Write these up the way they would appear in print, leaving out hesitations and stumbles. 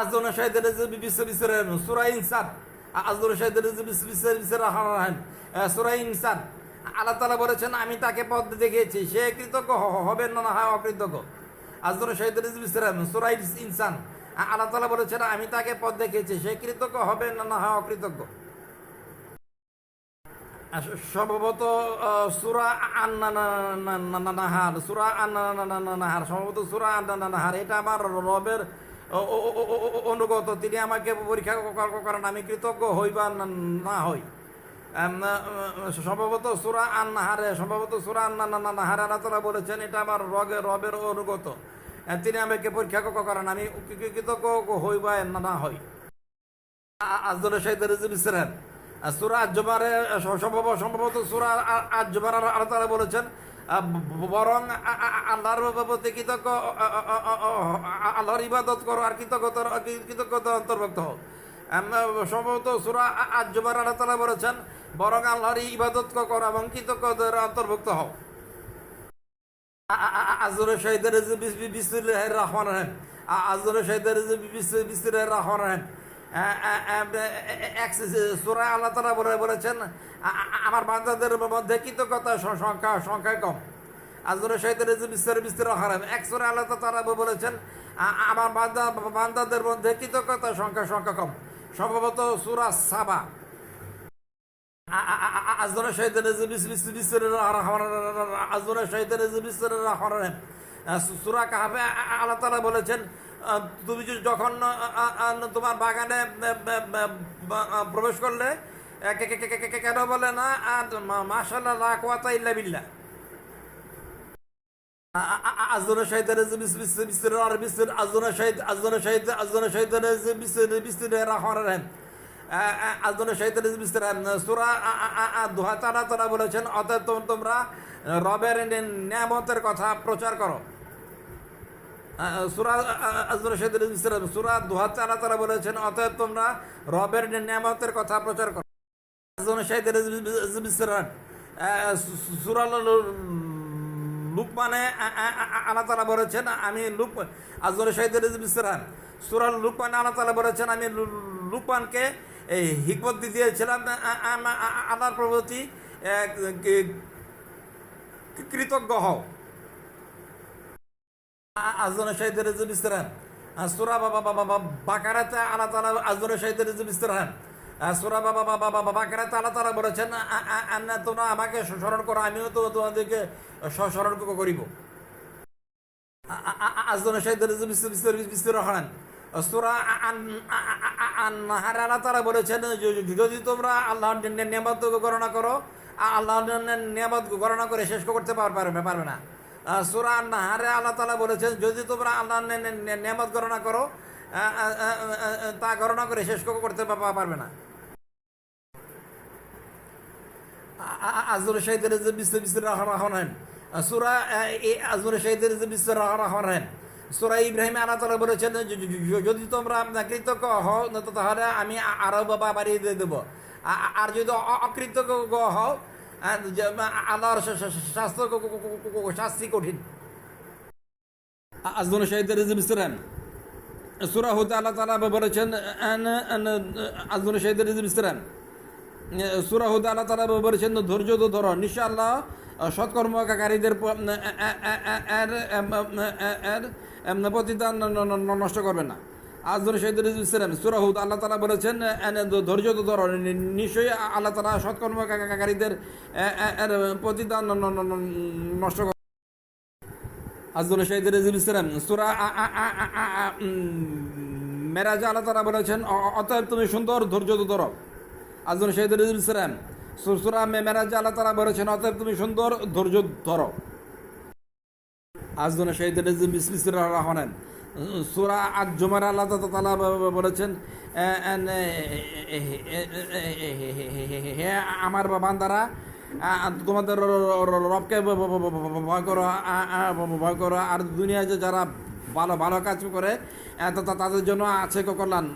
আজনা শাহিদের বিশ্বের সূরা ইনসান, আজনা শাহিদের বিশ্বের সূরা ইনসান। আল্লাহ তাআলা বলেছেন আমি তাকে পথ দেখিয়েছি, সে কৃতজ্ঞ হবে না না হয় অকৃতজ্ঞ। আজনা শাহিদের বিশ্বের সূরা ইনসান, আল্লাহ তাআলা বলেছেন আমি তাকে পথ দেখিয়েছি, সে কৃতজ্ঞ হবে না না হয় অকৃতজ্ঞ। সম্ভবত সূরা আন-নাহার, সূরা আন-নাহার, সম্ভবত সূরা আন-নাহার। এটা আমার রবের অনুগত, তিনি আমাকে পরীক্ষা করেন আমি কৃতজ্ঞ হই বা না হই। সম্ভবত সূরা আন-নাহারে, সম্ভবত সূরা আন-নাহারে আল্লাহ তাআলা বলেছেন এটা আমার রবের অনুগত, তিনি আমাকে পরীক্ষা করেন আমি কৃতজ্ঞ হই বা না হই। আজদুল শাহিদের বিশ্রেন সূরা আজ-জুমারে, সম্ভবত সূরা আজ-জুমার আল্লাহ তাআলা বলেছেন বরং আল্লাহর প্রতি কৃতজ্ঞ, আল্লাহর ইবাদত করো আর কৃতজ্ঞতা অন্তর্ভুক্ত হও। সম্ভবত সূরা আজ-জুমার আল্লাহ তাআলা বলেছেন বরং আল্লাহর ইবাদত করো এবং কৃতজ্ঞতার অন্তর্ভুক্ত হও। আজদুল শাহিদের বিসমিল্লাহির রহমানির রহিম, আজদুল শাহিদের বিসমিল্লাহির রহমানির রহিম। সূরা আল্লাহ তাআলা বলেছেন আমার বান্দাদের মধ্যে কৃতজ্ঞতার সংখ্যা কম। আজদুল শাহিদের বিশ্বের হারাম। এক সূরা আল্লাহ তাআলা বলেছেন আমার বান্দাদের মধ্যে কৃতজ্ঞতার সংখ্যা কম। সম্ভবত সূরা সাবা। আজদুল শাহিদের বিশ্বের আজদুল শাহিদের বিশ্বের হারাম। সূরা কাহফে আল্লাহ তাআলা বলেছেন তুমি যখন তোমার বাগানে প্রবেশ করলে কেন বলে না মাশাআল্লাহ লা কুওয়াতা ইল্লা বিল্লাহ। আজদুল শাহিদের বিশ্বের রহমানির রহিম। আজদুল শাহিদের সূরা দুহা তাআলা বলেছেন অতএব তোমরা রবের নিয়ামতের কথা প্রচার করো। সূরা আজদুল শাহিদের সূরা দুহা তাআলা বলেছেন অতএব তোমরা রবের নিয়ামতের কথা প্রচার করো। আজদুল শাহিদের সূরা লুকমানে আল্লাহ তাআলা বলেছেন আমি আজদুল শাহিদের সূরা লুকমানে আল্লাহ তাআলা বলেছেন আমি লুকমানকে এই হিকমত দিয়েছিলাম আল্লাহর প্রতি কৃতজ্ঞ হও। আজদুল শাহিদের সূরা বাকারাতে আল্লাহ তাআলা আজদুল শাহিদের সূরা বাকারাতে আল্লাহ তাআলা বলেছেন তোমরা আমাকে স্মরণ করো আমিও তো তোমাদেরকে স্মরণ করিব। আজদুল শাহিদের বিশ্বের রহমান। সূরা আন-নাহার আল্লাহ তাআলা বলেছেন যদি তোমরা আল্লাহর নিয়ামত গণনা করো, আল্লাহর নিয়ামত গণনা করে শেষ করতে পারবে না। সূরা আন-নাহারে আল্লাহ তাআলা বলেছেন যদি তোমরা আল্লাহর নিয়ামত গণনা করো তা গণনা করে শেষ করতে পারবে না। আজদুল শাহিদের বিশ্বের রহমান। সূরা আজদুল শাহিদের বিশ্বের রহমান। সূরা ইব্রাহিম আল্লাহ তাআলা বলেছেন যদি তোমরা কৃতজ্ঞ হও তাহলে আমি আরো বাড়িয়ে দেব, আর যদি অকৃতজ্ঞ হও আল্লাহর শাস্তি কঠিন। আজদুল শাহিদের বিশ্রেন সূরা হুদ আল্লাহ তাআলা বলেছেন আজদুল শাহিদের বিশ্রেন সূরা হুদ আল্লাহ তাআলা বলেছেন ধৈর্য ধরো, নিশ্চয় আল্লাহ সৎকর্মকারীদের প্রতিদান নষ্ট করবে না। আজদুল শাহিদের সূরা হুদ আল্লাহ তাআলা বলেছেন ধৈর্য ধরো, নিশ্চয়ই আল্লাহ তাআলা সৎকর্মকারীদের প্রতিদান নষ্ট করবে। আজদুল শাহিদের সূরা মেরাজে আল্লাহ তাআলা বলেছেন অতএব তুমি সুন্দর ধৈর্য ধরো। আজদুল শাহিদের সূরা মেরাজে আল্লাহ তাআলা বলেছেন অতএব তুমি সুন্দর ধৈর্য ধরো। আজদুল শাহিদের বিশ্বের রহমান। সূরা আজ-জুমার আল্লাহ তাআলা বলেছেন হে আমার বান্দারা তোমাদের রবকে ভয় করো আর দুনিয়ায় যে যারা ভালো ভালো কাজ করে তাদের জন্য আছে কল্যাণ,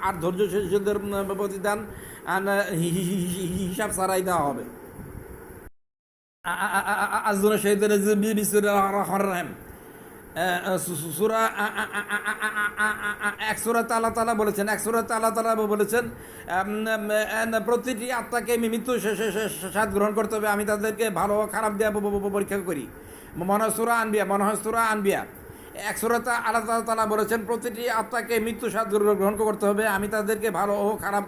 আর ধৈর্যশীলদের প্রতিদান হিসাব ছাড়াই দেওয়া হবে। আজদুল শাহিদের বিশ্বের রহমান। সূরা এক সূরাতে আল্লাহ তাআলা বলেছেন, প্রতিটি আত্মাকে মৃত্যু স্বাদ গ্রহণ করতে হবে, আমি তাদেরকে ভালো খারাপ দেওয়া পরীক্ষা করি। মনে হয় সূরা আনবিয়া। এক সূরাতে আল্লাহ তাআলা বলেছেন প্রতিটি আত্মাকে মৃত্যু স্বাদ গ্রহণ করতে হবে, আমি তাদেরকে ভালো ও খারাপ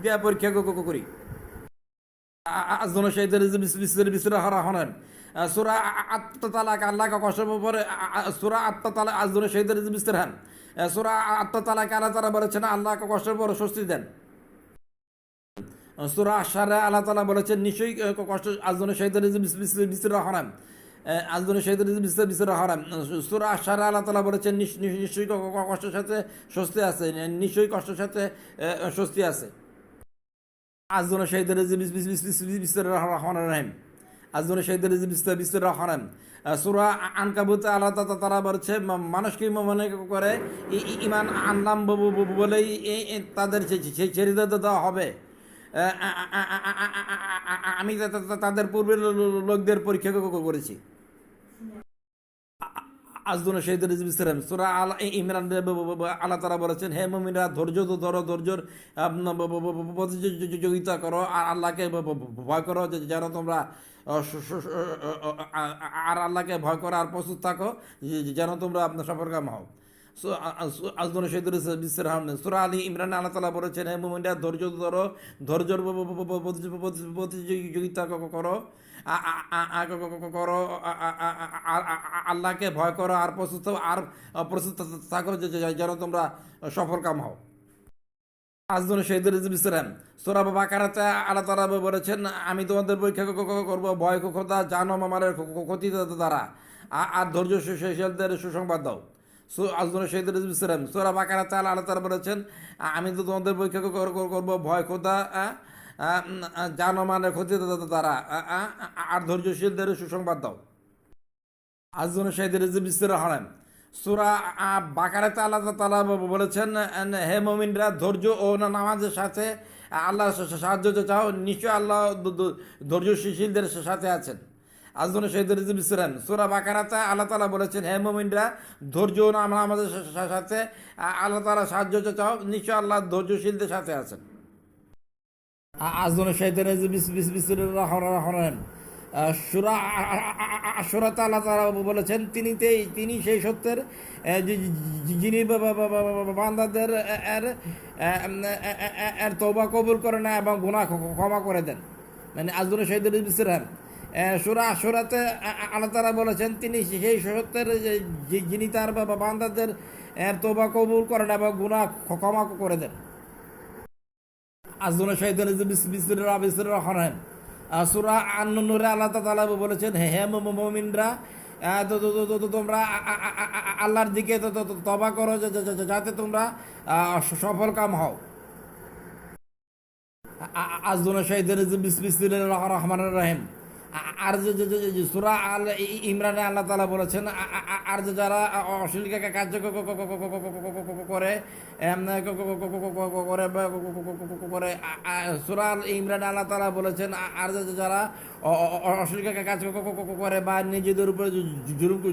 দেওয়া পরীক্ষা করি। আজদন শহীদের বিস্তর হারা হনেন সূরা আত্মতালাক আল্লাহ কষ্টের পরে সূরা আত্মতালাক আজদন শহীদের বিস্তর হান সূরা আত্মতালাক আল্লাহ তাআলা বলেছেন আল্লাহ কষ্টের পরে স্বস্তি দেন। সূরা আশ-শারা আল্লাহ তাআলা বলেছেন নিশ্চয়ই কষ্ট আজদন শহীদের বিস্তর হারাম আজদন শহীদের বিস্তর হারাম। সূরা আশ-শারা আল্লাহ তাআলা বলেছেন নিশ্চয়ই কষ্টের সাথে স্বস্তি আছে, নিশ্চয়ই কষ্টের সাথে স্বস্তি আছে। আজদনে শহীদের বিস্তর রহমান রহিম আজদনে শহীদের বিস্তর রহমান। সূরা আনকাবুতে আল্লাহ তাআলা বলছে মানুষকে মনে করে ঈমান আনলাম বলেই তাদের ছেড়ে দেওয়া হবে, আমি তাদের পূর্বের লোকদের পরীক্ষা করেছি। আজদুন শহীদের বিস্তরাম সূরা আল ইমরান আল্লাহ তাআলা বলেছেন হে মুমিনরা ধৈর্য ধরো, ধৈর্যর প্রতিযোগিতা করো আর আল্লাহকে ভয় করো যেন তোমরা আর আল্লাহকে ভয় করো আর প্রস্তুত থাকো যেন তোমরা আপনার সফলকাম হও। আজদুন শহীদের বিস্তরাম সূরা আলী ইমরান আল্লাহ তাআলা বলেছেন হে মুমিনরা ধৈর্য ধরো, ধৈর্যর প্রতিযোগিতা করো আল্লাহকে ভয় করো আর প্রস্তুত থাকো যেন তোমরা সফল কাম হও। আজদন শহীদের বিস্তরাম সূরা বাকারাতে আল্লাহ তাআলা বলেছেন আমি তোমাদের পরীক্ষা করবো ভয় খোদা জানো মামারের ক্ষতি দ্বারা আর ধৈর্যশীলদের সুসংবাদ দাও। আজদন শহীদের বিস্তরাম সূরা বাকারাতে আল্লাহ তাআলা বলেছেন আমি তো তোমাদের পরীক্ষা করবো ভয় খোদা জানমানের ক্ষতি দ্বারা আর ধৈর্যশীলদের সুসংবাদ দাও। আজদন শহীদের বিস্তর হারাম সূরা বাকারাতে আল্লাহ তাআলা বলেছেন হে মুমিনরা ধৈর্য ও নামাজের সাথে আল্লাহ সাহায্য চাও, নিশ্চয় আল্লাহ ধৈর্যশীলদের সাথে আছেন। আজদন শহীদের বিস্তরান সূরা বাকারাতে আল্লাহ তাআলা বলেছেন হে মুমিনরা ধৈর্য ও নামাজের সাথে আল্লাহ তাআলা সাহায্য চাও, নিশ্চয় আল্লাহ ধৈর্যশীলদের সাথে আছেন। আজদন শহীদের বিস্তরান সূরাতে আল্লাহ তাআলা বলেছেন তিনি সেই সত্যের যিনি বান্দাদের এর তওবা কবুল করে না এবং গুনাহ ক্ষমা করে দেন। মানে আজদন শহীদের বিস্তরান সূরাতে আল্লাহ তাআলা বলেছেন তিনি সেই সত্যের যিনি তার বান্দাদের এর তওবা কবুল করেন এবং গুনাহ ক্ষমা করে দেন। আজদন শহীদের বিস্তরান সূরা আন-নূরে আল্লাহ তাআলা বলেছেন হে মুমিনরা তোমরা আল্লাহর দিকে তওবা করো যাতে তোমরা সফল কাম হও। আজদন শহীদের বিসমিল্লাহির রহমানির রহিম আর সূরা আল ইমরানে আল্লাহ তাআলা বলেছেন আর যারা অশ্লীল কার্য করে সূরা আল ইমরানে আল্লাহ তাআলা বলেছেন আর যারা অশ্লীল কাজ করে বা নিজেদের উপরে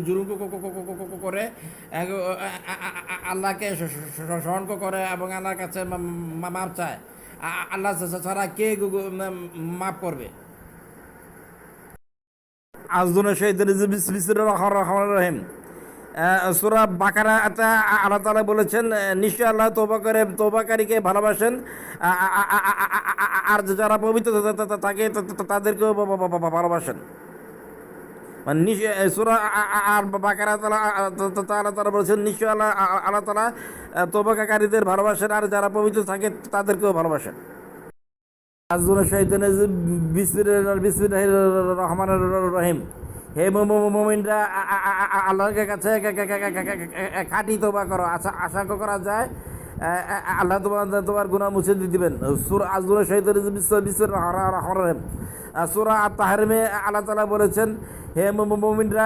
জুলুম করে আল্লাহকে স্মরণ করে এবং আল্লাহর কাছে মাপ চায়, আল্লাহ ছাড়া কে মাপ করবে। আজদন শহীদের বিসমিল্লাহির রহিম সূরা বাকারাতে আল্লাহ তাআলা বলেছেন নিশ্চয় আল্লাহ তওবাকারীকে ভালোবাসেন আর যারা পবিত্র তাকে তাদেরকেও ভালোবাসেন। মানে সূরা আর বাকারাতে আল্লাহ তাআলা বলেছেন নিশ্চয় আল্লাহ তাআলা তওবাকারীদের ভালোবাসেন আর যারা পবিত্র থাকে তাদেরকেও ভালোবাসেন। আজদন শহীদের বিসমিল্লাহির রহমানির রহিম হে মুমিনরা আল্লাহর কাছে খাঁটি তওবা করো, আশা করা যায় আল্লাহ তোমার গুনাহ মুছে দিবেন। সূরা আজদন শহীদের বিসমিল্লাহির রহমানির রহিম সূরা আত-তাহরিমে আল্লাহ তাআলা বলেছেন হে মুমিনরা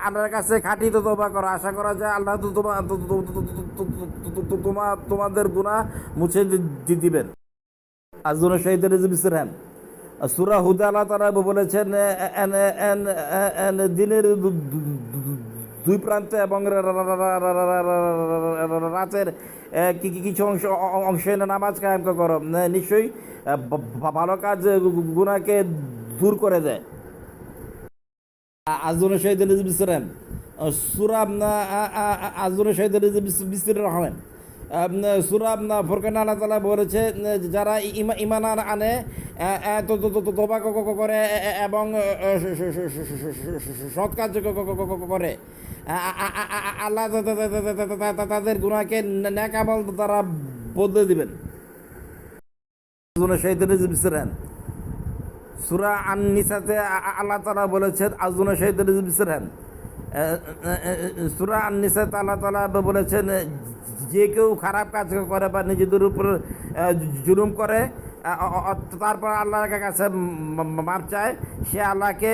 আল্লাহর কাছে খাঁটি তওবা করো, আশা করা যায় আল্লাহ তোমাদের গুনাহ মুছে দিবেন। আজদন শহীদের বিসরাম সূরা হুদ আল্লাহ তাআলা বলেছেন দিনের দুই প্রান্তে এবং রাতের কিছু অংশে নামাজ কায়েম করো, নিশ্চয়ই ভালো কাজ গুনাহকে দূর করে দেয়। আজুনে শহীদ বিসরেন সুরা আজুনে শহীদ বিসর রহমান সুরা ফোরকান আল্লাহ তাআলা বলেছে, যারা ইমান আনে তোবা করে এবং সৎ কাজ করে, আল্লাহ তাদের গুনাহকে নেক আমল দ্বারা বদলে দিবেন। আজুনে শহীদ বিসরেন সূরা আন-নিসাতে আল্লাহ তাআলা বলেছেন আজুনা শহীদের বিসরেন। সূরা আন-নিসাতে আল্লাহ তাআলা বলেছেন, যে কেউ খারাপ কাজ করে বা নিজেদের উপর জুলুম করে তারপর আল্লাহর কাছে মাপ চায়, সে আল্লাহকে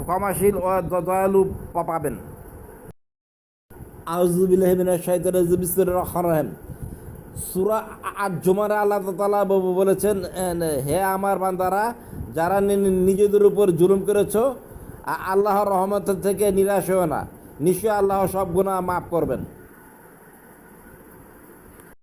ক্ষমাশীল ও দয়ালু পাবেন। আউযু বিল্লাহি মিনাশ শাইতানির রাজিম বিসমিল্লাহির রহমানির রহিম। সূরা আজ-জুমারে আল্লাহ তাআলা বলেছেন, হে আমার বান্দারা, যারা নিজেদের উপর জুলুম করেছো, আল্লাহর রহমত থেকে নিরাশ হও না, নিশ্চয় আল্লাহ সব গুনাহ মাফ করবেন।